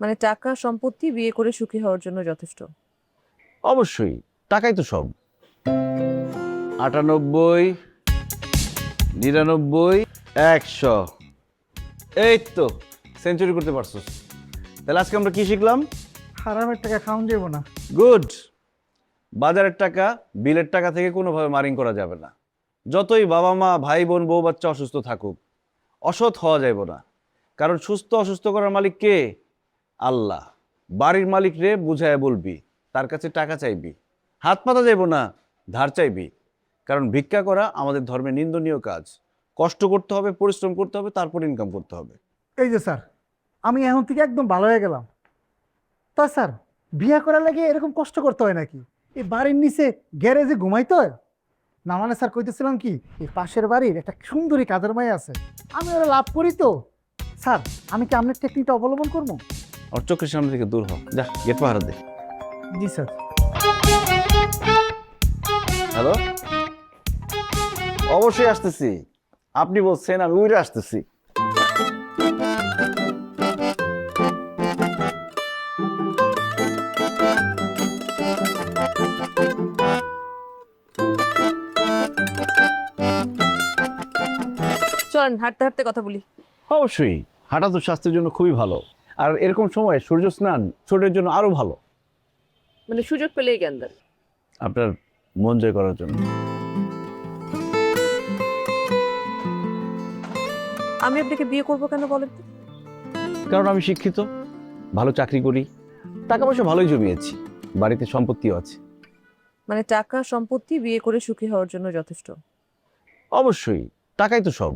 মানে টাকা সম্পত্তি বিয়ে করে সুখী হওয়ার জন্য যথেষ্ট? অবশ্যই, টাকাই তো সব। 98, 99, 100, এই তো সেঞ্চুরি করতে পারছস। তাহলে আজকে আমরা কি শিখলাম? হারামের টাকা খাওয়ান যাবো না। গুড। বাজারের টাকা বিলের টাকা থেকে কোনোভাবে মারিং করা যাবে না। যতই বাবা মা ভাই বোন বউ বাচ্চা অসুস্থ থাকুক, অসৎ হওয়া যাইব না। কারণ সুস্থ অসুস্থ করার মালিক কে? আল্লাহ। বাড়ির মালিক রে বুঝায় বলবি, তার কাছে টাকা চাইবি, হাত পাতা যাইব না, ধার চাইবি। কারণ ভিক্ষা করা আমাদের ধর্মে নিন্দনীয় কাজ। কষ্ট করতে হবে, পরিশ্রম করতে হবে, তারপর ইনকাম করতে হবে। এই যে স্যার, আমি এখন থেকে একদম ভালো হয়ে গেলাম। তা স্যার, বিয়ে করার লাগে এরকম কষ্ট করতে হয় নাকি? এই বাড়ির নিচে গ্যারেজে ঘুমাইতে হয় না? মানে স্যার কইতেছিলাম কি, এই পাশের বাড়ির একটা সুন্দরী কাজের মাই আছে, আমি ওরা লাভ করি তো। স্যার, আমি কি আপনার টেকনিকটা অবলম্বন করবো? ওর চোখের সামনে থেকে দূর হ, যা গেট পাহারা দে। জি স্যার। হ্যালো, অবশ্যই আসতেছি। আপনি বলছেন, আমি উইরে আসতেছি। চলেন হাঁটতে হাঁটতে কথা বলি। অবশ্যই, হাঁটা তো স্বাস্থ্যের জন্য খুবই ভালো। আর এরকম সময় সূর্য স্নান শরীরের জন্য আরো ভালো। মানে সুযোগ পেলেই জ্ঞান দেন। আপনার মন জয় করার জন্য। আমি আপনাকে বিয়ে করবো কেন বলেন তো? কারণ আমি শিক্ষিত, ভালো চাকরি করি, টাকা পয়সা ভালোই জমিয়েছি, বাড়িতে সম্পত্তিও আছে। মানে টাকা সম্পত্তি বিয়ে করে সুখী হওয়ার জন্য যথেষ্ট? অবশ্যই, টাকাই তো সব।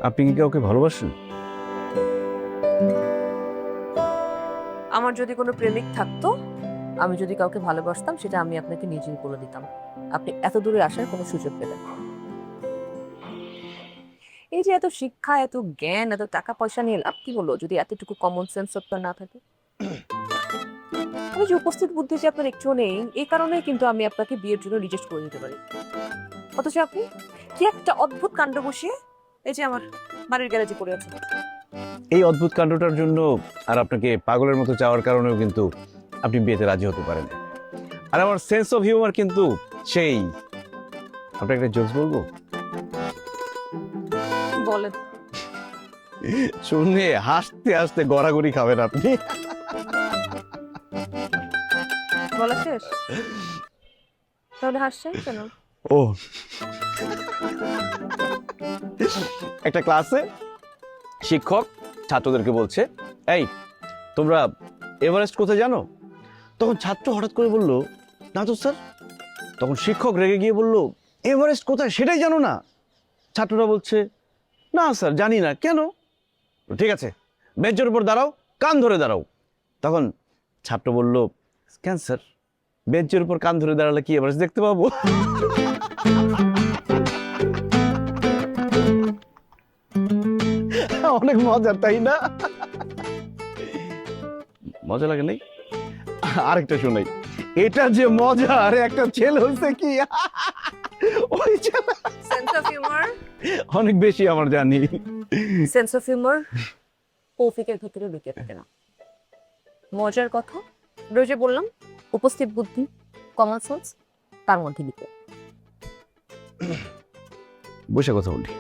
আপনি কি কাউকে ভালোবাসেন? আমার যদি কোনো প্রেমিক থাকতো, আমি যদি কাউকে ভালোবাসতাম, সেটা আমি আপনাকে নিজেই বলে দিতাম। আপনি এত দূরে আসার কোনো সুযোগ পেলেন না। এই যে এত শিক্ষা, এত জ্ঞান, এত টাকা পয়সা নিয়ে লাভ কি হলো যদি এতটুকু কমন সেন্স আপনার না থাকে? আমি যে উপস্থিত বুদ্ধি যে আপনার একটুও নেই, এই কারণেই কিন্তু আমি আপনাকে বিয়ের জন্য রিজেক্ট করে দিতে পারি। অথচ আপনি কি একটা অদ্ভুত কাণ্ড বসিয়ে এই যে আমার বাড়ির গ্যারেজে পড়ে আছে। এই অদ্ভুত কাণ্ডটার জন্য আর আপনাকে পাগলের মতো চাওয়ার কারণেও কিন্তু আপনি বিয়েতে রাজি হতে পারেন। আর আমার সেন্স অফ হিউমার কিন্তু সেই। আপনাকে একটা জোকস বলবো? বলেন। শুনে হাসতে হাসতে গড়াগড়ি খাবেন আপনি। বলা শেষ? তাহলে হাসছেন কেন? ও, একটা ক্লাসে শিক্ষক ছাত্রদেরকে বলছে, এই তোমরা এভারেস্ট কোথায় জানো? তখন ছাত্র হঠাৎ করে বলল, না তো স্যার। তখন শিক্ষক রেগে গিয়ে বলল, এভারেস্ট কোথায় সেটাই জানো না? ছাত্ররা বলছে, না স্যার জানি না। কেন? ঠিক আছে, বেঞ্চের উপর দাঁড়াও, কান ধরে দাঁড়াও। তখন ছাত্র বলল, কেন স্যার, বেঞ্চের উপর কান ধরে দাঁড়ালে কি এভারেস্ট দেখতে পাবো? অনেক মজা, তাই না? মজা লাগে নাই? আরেকটা শোনাই। এটা যে মজা, আরে একটা ছেলে হয়েছে কি ওই ছেলে সেন্স অফ হিউমার, অনেক বেশি আমার জানি। সেন্স অফ হিউমার কৌফিকের ভিতরে লুকিয়ে থাকে না। মজার কথা, রোজে বললাম উপস্থিত বুদ্ধি, কমন সেন্স তার মধ্যে লিখে। বসে কথা বলি।